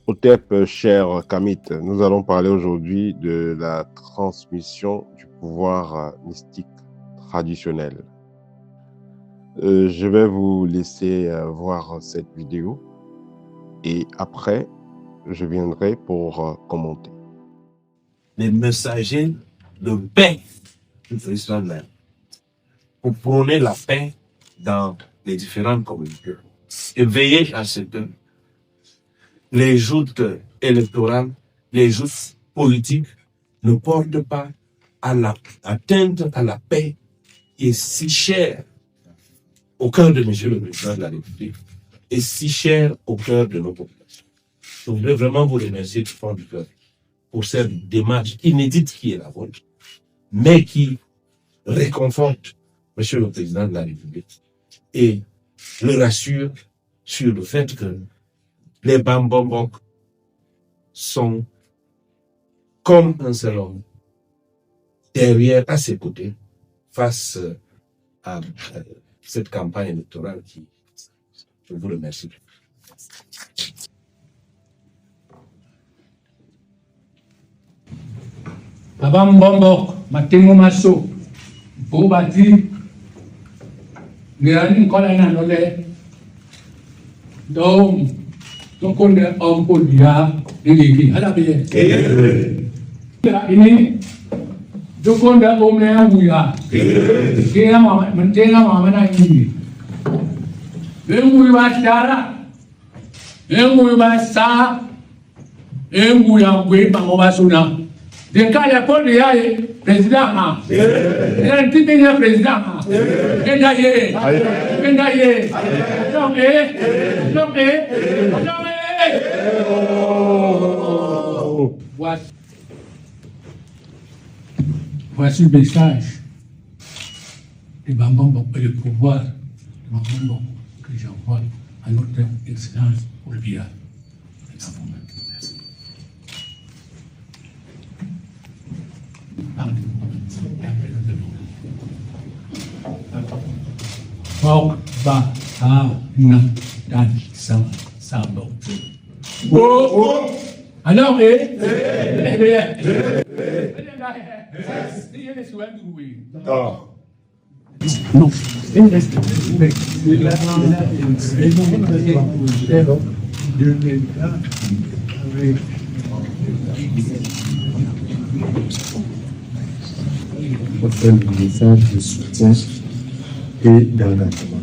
Otep, cher Kamit, nous allons parler aujourd'hui de la transmission du pouvoir mystique traditionnel. Je vais vous laisser voir cette vidéo et après, je viendrai pour commenter. Les messagers de paix du président de l'Inde pour prôner la paix dans les différentes communautés et veiller à ce que les joutes électorales, les joutes politiques ne portent pas à l'atteinte à la paix qui est si chère au cœur de M. le Président de la République et si chère au cœur de nos populations. Je voudrais vraiment vous remercier du fond du cœur pour cette démarche inédite qui est la vôtre, mais qui réconforte M. le Président de la République et le rassure sur le fait que les Bambombok sont comme un seul homme, derrière, à ses côtés, face à cette campagne électorale qui, je vous remercie. Bambombok, Matengo Maso, Bobati, Mirani Kolana Nole, donc on est en Podia, et à la paix. Ini, donc on est au Méangouya, qui est maintenant Mamana Indi. Engouya Tara, Engouya Sa, Engouya Gwe, Pamobasuna. De cas la Paul de président, il a un petit peu président. Voici le message de Bambombok et le pouvoir de Bambombok que j'envoie à notre excellence pour le bien. Merci. Bok ba ha na dan sa bok. Alors non. On fait le message de soutien et d'engagement.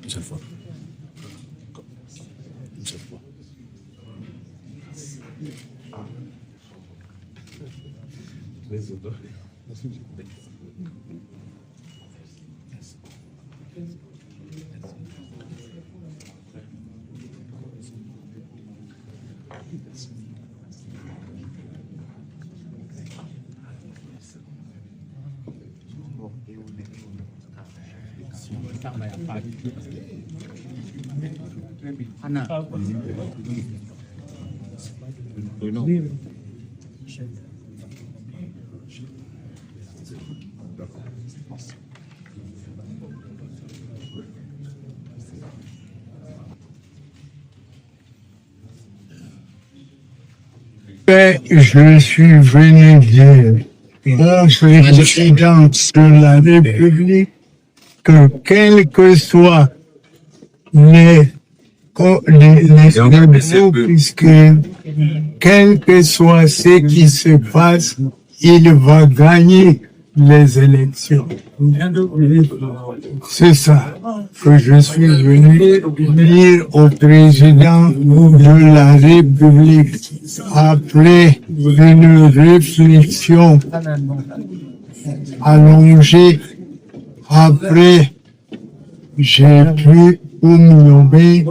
Une seule fois. Une seule fois. Je suis venu dire au président de la République que quelles que soient les nous, puisque quel que soit ce qui se passe, il va gagner les élections. C'est ça que je suis venu dire au président de la République après une réflexion allongée. Après, j'ai pu nommer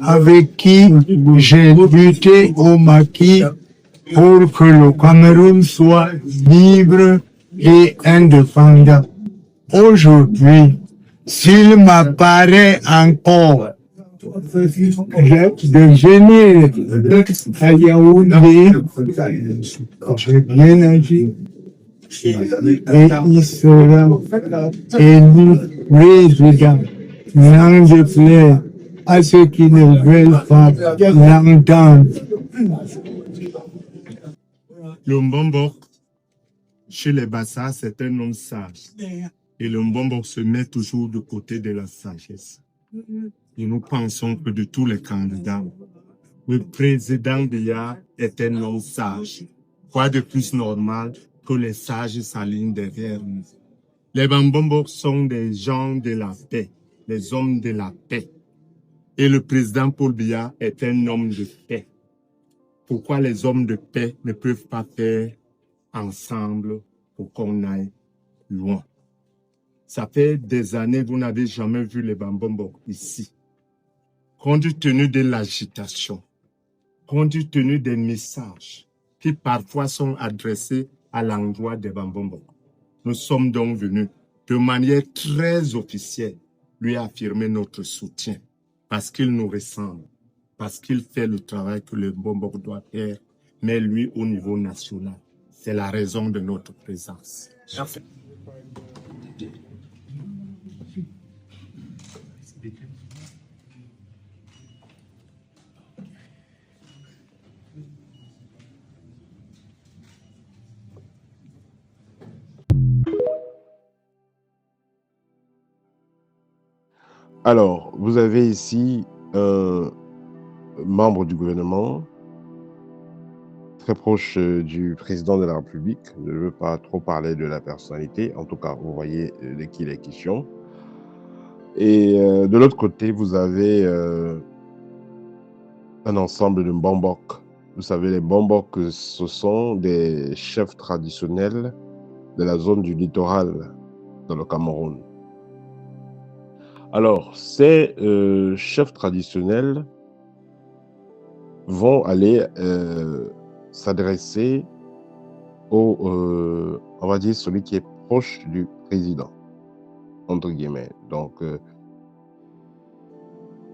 avec qui j'ai lutté au maquis pour que le Cameroun soit libre et indépendant. Aujourd'hui, s'il m'apparaît encore de venir à Yaoundé, j'ai bien agi et il sera élu président. N'en déplaise à ceux qui ne veulent pas l'entendre. Le Mbombok, chez les Bassa, c'est un homme sage. Et le Mbombok se met toujours du côté de la sagesse. Et nous pensons que de tous les candidats, le président Biya est un homme sage. Quoi de plus normal que les sages s'alignent derrière nous? Les Mbombok sont des gens de la paix, des hommes de la paix. Et le président Paul Biya est un homme de paix. Pourquoi les hommes de paix ne peuvent pas faire ensemble pour qu'on aille loin? Ça fait des années, vous n'avez jamais vu les Bambombok ici. Compte tenu de l'agitation, compte tenu des messages qui parfois sont adressés à l'endroit des Bambombok, nous sommes donc venus de manière très officielle lui affirmer notre soutien parce qu'il nous ressemble, parce qu'il fait le travail que le Bambombok doit faire, mais lui au niveau national. C'est la raison de notre présence. Merci. Alors, vous avez ici un membre du gouvernement très proche du président de la République. Je ne veux pas trop parler de la personnalité. En tout cas, vous voyez de qui il est question. Et de l'autre côté, vous avez un ensemble de Mbombok. Vous savez, les Mbombok, ce sont des chefs traditionnels de la zone du littoral dans le Cameroun. Alors, ces chefs traditionnels vont aller s'adresser au, on va dire, celui qui est proche du président, entre guillemets. Donc,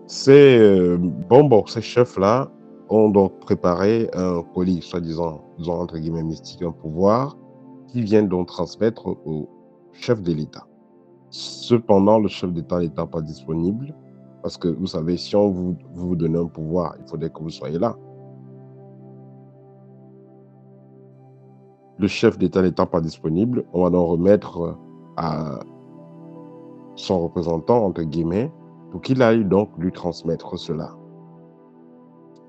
ces Mbombok, ces chefs-là, ont donc préparé un colis, soi-disant, disons, entre guillemets, mystique, un pouvoir, qui vient donc transmettre au chef de l'État. Cependant, le chef d'État n'étant pas disponible, parce que vous savez, si on vous donne un pouvoir, il faudrait que vous soyez là. Le chef d'État n'étant pas disponible, on va donc remettre à son représentant, entre guillemets, pour qu'il aille donc lui transmettre cela.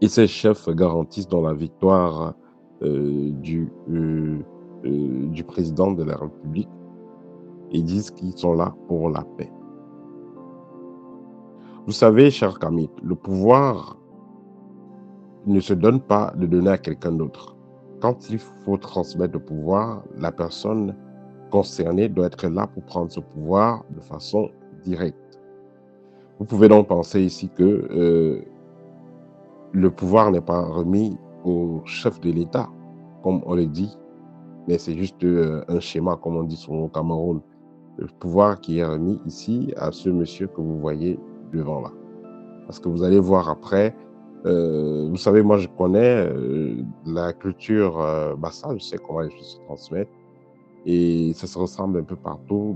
Et ces chefs garantissent dans la victoire du président de la République et disent qu'ils sont là pour la paix. Vous savez, cher Kamit, le pouvoir ne se donne pas de donner à quelqu'un d'autre. Quand il faut transmettre le pouvoir, la personne concernée doit être là pour prendre ce pouvoir de façon directe. Vous pouvez donc penser ici que le pouvoir n'est pas remis au chef de l'État, comme on le dit, mais c'est juste un schéma, comme on dit souvent au Cameroun. Le pouvoir qui est remis ici à ce monsieur que vous voyez devant là. Parce que vous allez voir après, vous savez, moi je connais la culture Bassa, je sais comment les choses se transmettent, et ça se ressemble un peu partout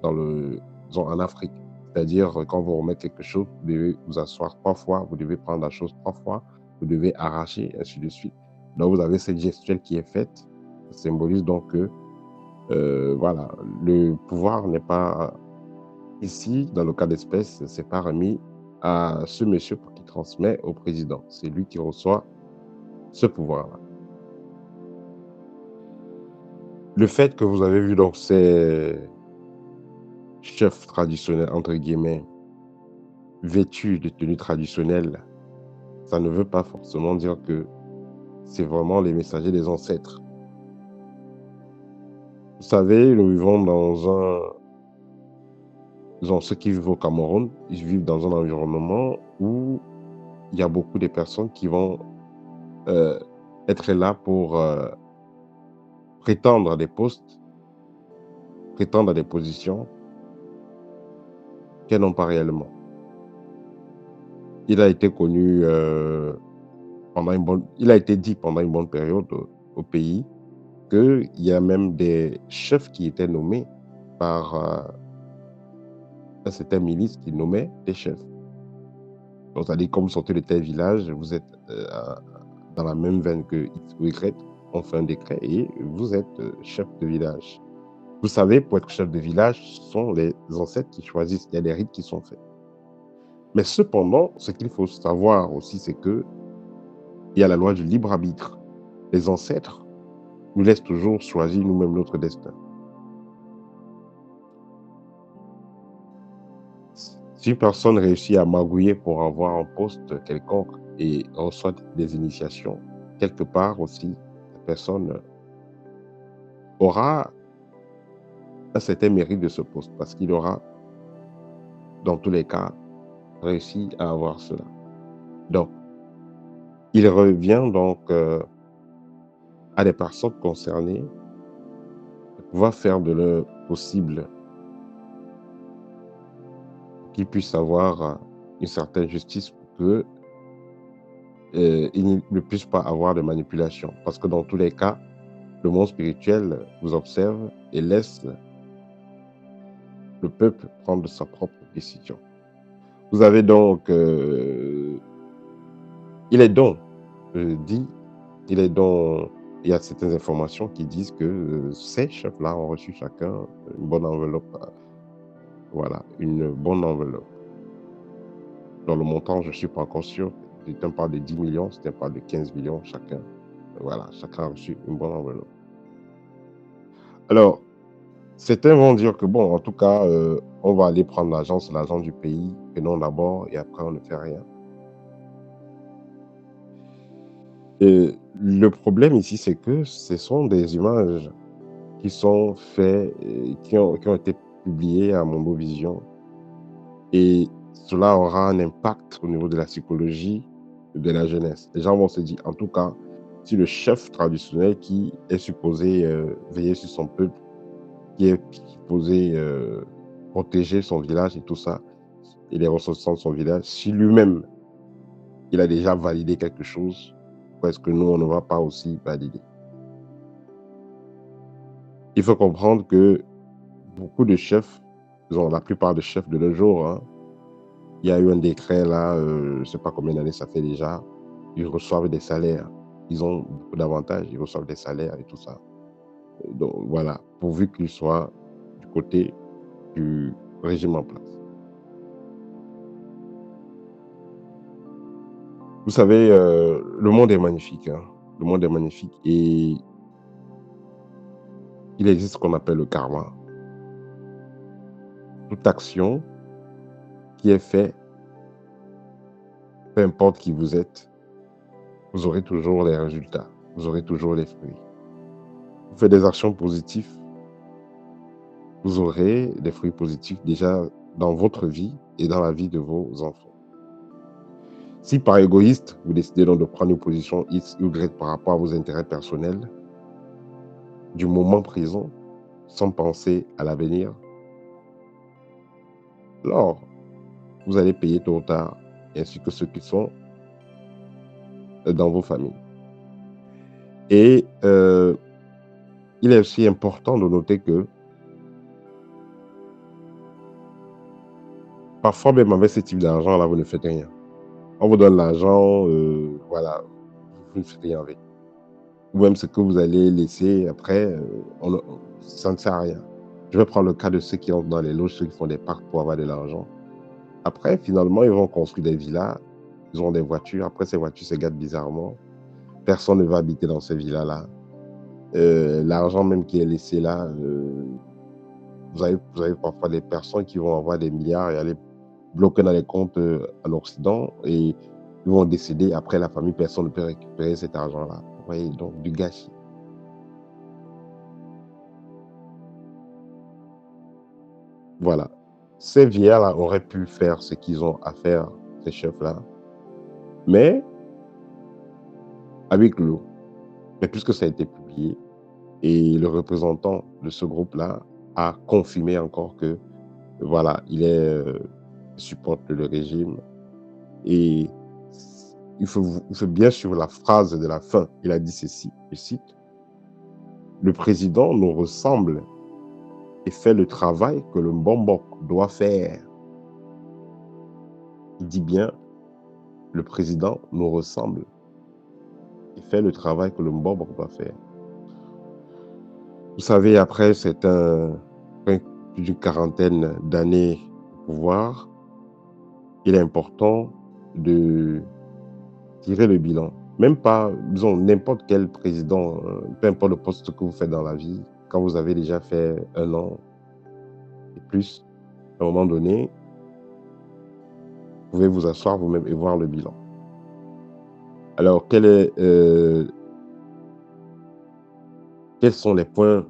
disons, en Afrique. C'est-à-dire, quand vous remettez quelque chose, vous devez vous asseoir 3 fois, vous devez prendre la chose 3 fois, vous devez arracher, ainsi de suite. Donc, vous avez cette gestuelle qui est faite. Ça symbolise donc que, voilà, le pouvoir n'est pas ici, dans le cas d'espèce, c'est pas remis à ce monsieur pour qu'il transmet au président. C'est lui qui reçoit ce pouvoir-là. Le fait que vous avez vu donc ces chefs traditionnels, entre guillemets, vêtus de tenues traditionnelles, ça ne veut pas forcément dire que c'est vraiment les messagers des ancêtres. Vous savez, nous vivons ceux qui vivent au Cameroun, ils vivent dans un environnement où il y a beaucoup de personnes qui vont être là pour prétendre à des postes, prétendre à des positions qu'elles n'ont pas réellement. Il a été connu il a été dit pendant une bonne période au pays qu'il y a même des chefs qui étaient nommés par un certain milice qui nommait des chefs. Donc, c'est-à-dire, comme vous sortez de tel village, vous êtes dans la même veine que X ou Y, on fait un décret et vous êtes chef de village. Vous savez, pour être chef de village, ce sont les ancêtres qui choisissent. Il y a des rites qui sont faits. Mais cependant, ce qu'il faut savoir aussi, c'est que il y a la loi du libre arbitre. Les ancêtres nous laissent toujours choisir nous-mêmes notre destin. Si une personne réussit à magouiller pour avoir un poste quelconque et reçoit des initiations, quelque part aussi, la personne aura un certain mérite de ce poste parce qu'il aura, dans tous les cas, réussi à avoir cela. Donc, il revient donc à des personnes concernées de pouvoir faire de leur possible qu'ils puissent avoir une certaine justice pour qu'ils ne puissent pas avoir de manipulation. Parce que dans tous les cas, le monde spirituel vous observe et laisse le peuple prendre sa propre décision. Vous avez donc, il est donc dit, il y a certaines informations qui disent que ces chefs-là ont reçu chacun une bonne enveloppe. Voilà, une bonne enveloppe. Dans le montant, je ne suis pas encore sûr. C'était un parle de 10 millions, c'était un parle de 15 millions chacun. Voilà, chacun a reçu une bonne enveloppe. Alors, certains vont dire que, bon, en tout cas, on va aller prendre l'argent, c'est l'argent du pays, prenons d'abord, et après, on ne fait rien. Et le problème ici, c'est que ce sont des images qui sont faites, qui ont été publiées à Mondovision. Et cela aura un impact au niveau de la psychologie de la jeunesse. Les gens vont se dire, en tout cas, si le chef traditionnel qui est supposé veiller sur son peuple, qui est supposé protéger son village et tout ça, et les ressortissants de son village, si lui-même, il a déjà validé quelque chose, pourquoi est-ce que nous, on ne va pas aussi valider? Il faut comprendre que beaucoup de chefs, disons, la plupart des chefs de nos jours, hein, il y a eu un décret là, je ne sais pas combien d'années ça fait déjà, ils reçoivent des salaires, ils ont beaucoup d'avantages, ils reçoivent des salaires et tout ça. Donc voilà, pourvu qu'ils soient du côté du régime en place. Vous savez, le monde est magnifique, hein. Le monde est magnifique et il existe ce qu'on appelle le karma. Toute action qui est faite, peu importe qui vous êtes, vous aurez toujours les résultats, vous aurez toujours les fruits. Vous faites des actions positives, vous aurez des fruits positifs déjà dans votre vie et dans la vie de vos enfants. Si par égoïste, vous décidez donc de prendre une position X ou Y par rapport à vos intérêts personnels, du moment présent, sans penser à l'avenir, alors vous allez payer tôt ou tard, ainsi que ceux qui sont dans vos familles. Et il est aussi important de noter que parfois même avec ce type d'argent-là, vous ne faites rien. On vous donne l'argent, voilà, vous ne faites rien avec. Ou même ce que vous allez laisser après, ça ne sert à rien. Je vais prendre le cas de ceux qui entrent dans les loges, ceux qui font des parcs pour avoir de l'argent. Après, finalement, ils vont construire des villas, Ils ont des voitures. Après, ces voitures se gâtent bizarrement. Personne ne va habiter dans ces villas-là. L'argent même qui est laissé là, vous avez parfois des personnes qui vont avoir des milliards et aller bloquer dans les comptes en Occident et ils vont décéder. Après, la famille, personne ne peut récupérer cet argent-là. Vous voyez, donc du gâchis. Voilà. Ces vieillards-là auraient pu faire ce qu'ils ont à faire, ces chefs-là, mais à huis clos. Mais puisque ça a été publié, et le représentant de ce groupe-là a confirmé encore que, voilà, il supporte le régime. Et il faut bien suivre la phrase de la fin. Il a dit ceci, je cite, « Le président nous ressemble et fait le travail que le Mbombok doit faire. » Il dit bien, le président nous ressemble et fait le travail que le Mbombok doit faire. Vous savez, après plus d'une quarantaine d'années au pouvoir, il est important de tirer le bilan. Même pas, disons, n'importe quel président, peu importe le poste que vous faites dans la vie, quand vous avez déjà fait 1 an et plus, à un moment donné, vous pouvez vous asseoir vous-même et voir le bilan. Alors, quels sont les points,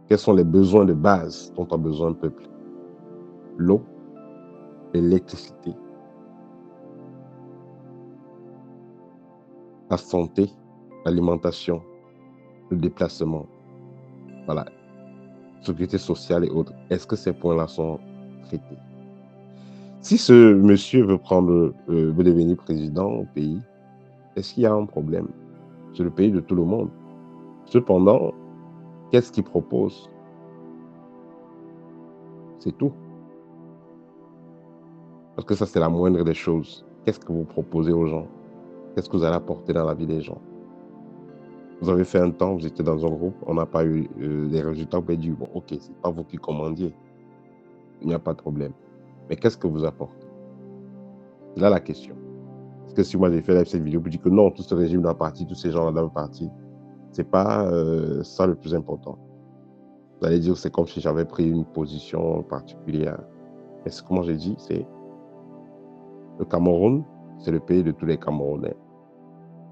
quels sont les besoins de base dont a besoin le peuple? L'eau, l'électricité, la santé, l'alimentation, le déplacement, voilà, sécurité sociale et autres. Est-ce que ces points-là sont traités? Si ce monsieur veut devenir président au pays, est-ce qu'il y a un problème? C'est le pays de tout le monde. Cependant, qu'est-ce qu'il propose? C'est tout. Parce que ça, c'est la moindre des choses. Qu'est-ce que vous proposez aux gens? Qu'est-ce que vous allez apporter dans la vie des gens? Vous avez fait un temps, vous étiez dans un groupe, on n'a pas eu les résultats, vous avez dit, bon, ok, c'est pas vous qui commandiez. Il n'y a pas de problème. Mais qu'est-ce que vous apportez? C'est là la question. Parce que si moi j'ai fait cette vidéo, je dis que non, tout ce régime doit partir, tous ces gens-là doivent partir, c'est pas ça le plus important. Vous allez dire que c'est comme si j'avais pris une position particulière. Mais comment j'ai dit, c'est le Cameroun, c'est le pays de tous les Camerounais.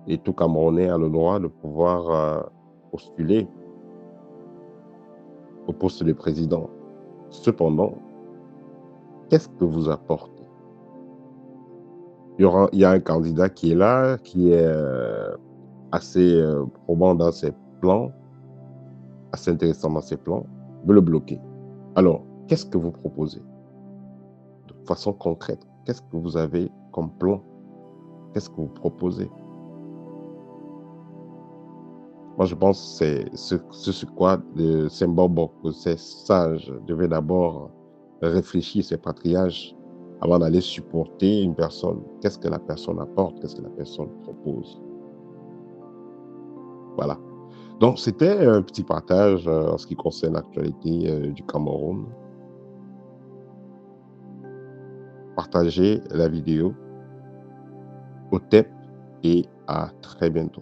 Et tout Camerounais a le droit de pouvoir postuler au poste de président. Cependant, qu'est-ce que vous apportez? Il y a un candidat qui est là, qui est assez probant dans ses plans, assez intéressant dans ses plans, veut le bloquer. Alors, qu'est-ce que vous proposez? De façon concrète, qu'est-ce que vous avez comme plan? Qu'est-ce que vous proposez? Moi, je pense que c'est ce quoi ces Mbombok, ces sages devaient d'abord réfléchir, ces patriarches, avant d'aller supporter une personne. Qu'est-ce que la personne apporte? Qu'est-ce que la personne propose? Voilà. Donc, c'était un petit partage en ce qui concerne l'actualité du Cameroun. Partagez la vidéo au TEP et à très bientôt.